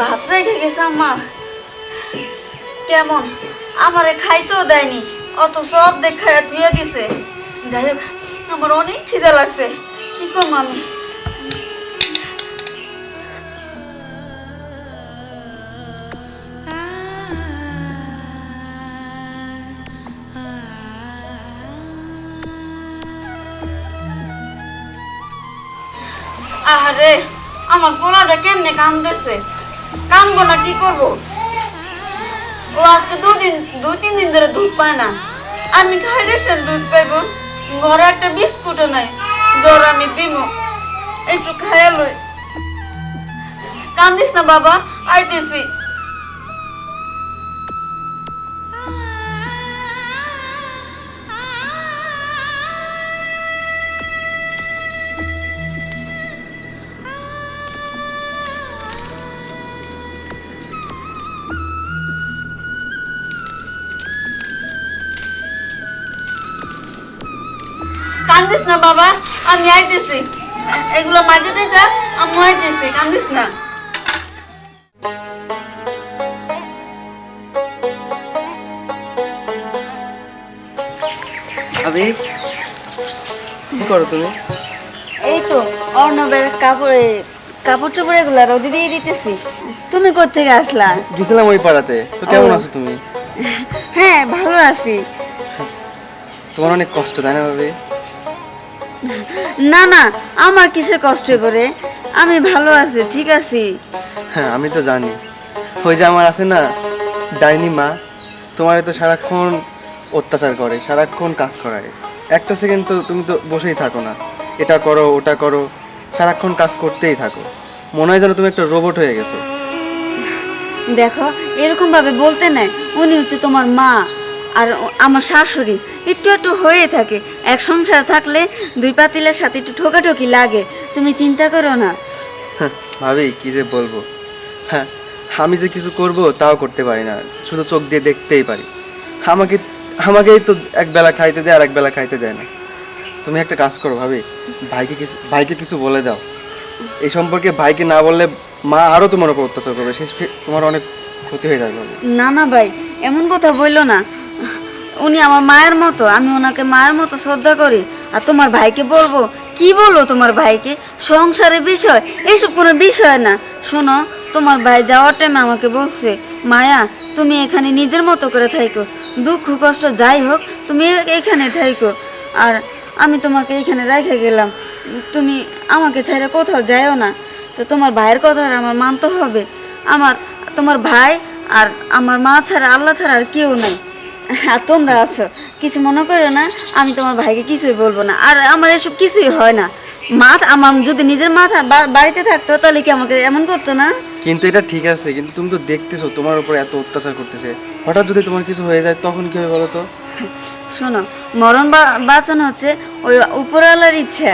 ভাত রেখে গেছে আম্মা। কেমন আমারে খাইতেও দেয়নি, অত সব দেখায় ধুয়ে দিছে। যাই হোক, আমার অনেক খিদে লাগছে, কি করবো আমি। আরে আমার পোলাটা কেমনে কামতেছে, কামবো না কি করব। ও আজকে দুই তিন দিন ধরে দুধ পায় না। আমি খাইলে সে দুধ পাইব, ঘরে একটা বিস্কুটও নাই। জ্বর আমি দিব, একটু খাইয়া লই। কান্দিস না বাবা, আইতেছি। কান্দিস না বাবা, আমি আইতেছি। এগুলো মাঝেতে যা, আমি আইতেছি, কান্দিস না। আবে কি করো তুমি? এই তো অর্ণবের কাপড় চোপড় এগুলা রোদে দিয়ে দিতেছি। তুমি কোত্থেকে আসলা? গেছিলাম ওই পাড়াতে। তো কেমন আছো তুমি? হ্যাঁ ভালো আছি। তোমার অনেক কষ্ট তাই না ভাবি? না না, আমার কিসের কষ্ট করে, আমি ভালো আছি, ঠিক আছি। হ্যাঁ আমি তো জানি। ওই যে আমার আছে না ডাইনি মা, তোমারে তো সারাক্ষণ অত্যাচার করে, সারাক্ষণ কাজ করায়। একটা সেকেন্ড তো তুমি তো বসেই থাকো না, এটা করো ওটা করো, সারাক্ষণ কাজ করতেই থাকো। মনে হয় যেন তুমি একটা রোবট হয়ে গেছো। দেখো এরকম ভাবে বলতে নাই, উনি হচ্ছে তোমার মা আর আমার শাশুড়ি। একটু একটু হয়ে থাকে, এক সংসার থাকলে দুই পাতিলের সাথে একটু ঠোকাঠকি লাগে, তুমি চিন্তা করো না। হ্যাঁ, ভাবি কি যে বলবো। হ্যাঁ, আমি যে কিছু করব তাও করতে পারি না, শুধু চোখ দিয়ে দেখতেই পারি। আমাকে আমাকেই তো এক বেলা খাইতে দেয় আর এক বেলা খাইতে দেয় না। তুমি একটা কাজ করো ভাবি, ভাইকে কিছু বলে দাও। এই সম্পর্কে ভাইকে না বললে মা আরো তোমার উপর অত্যাচার করবে, শেষে তোমার অনেক ক্ষতি হয়ে যাবে। না না ভাই, এমন কথা বললো না। উনি আমার মায়ের মতো, আমি ওনাকে মায়ের মতো শ্রদ্ধা করি। আর তোমার ভাইকে বলবো কি, বলবো তোমার ভাইকে? সংসারের বিষয় এইসব কোনো বিষয় না। শোনো, তোমার ভাই যাওয়ার টাইমে আমাকে বলছে, মায়া তুমি এখানে নিজের মতো করে থাইকো, দুঃখ কষ্ট যাই হোক তুমি এখানে থাইকো। আর আমি তোমাকে এখানে রেখে গেলাম, তুমি আমাকে ছেড়ে কোথাও যাইও না। তো তোমার ভাইয়ের কথাটা আমার মানতে হবে। তোমার ভাই আর আমার মা ছাড়া, আল্লাহ ছাড়া আর কেউ নাই। আর তোমরা আছো, কিছু মনে করো না, আমি তোমার ভাইকে কিছুই বলবো না। আর আমার এসব কিছুই হয় না। আমার যদি নিজের মাথা বাড়িতে থাকতো তাহলে কি আমাকে এমন করতো না? কিন্তু এটা ঠিক আছে, কিন্তু তুমি তো দেখতেছো তোমার উপর এত অত্যাচার করতেছে, হঠাৎ যদি তোমার কিছু হয়ে যায় তখন কি হবে বলো তো? শোনো, মরণ বাঁচানো হচ্ছে ওই উপরওয়ালার ইচ্ছা।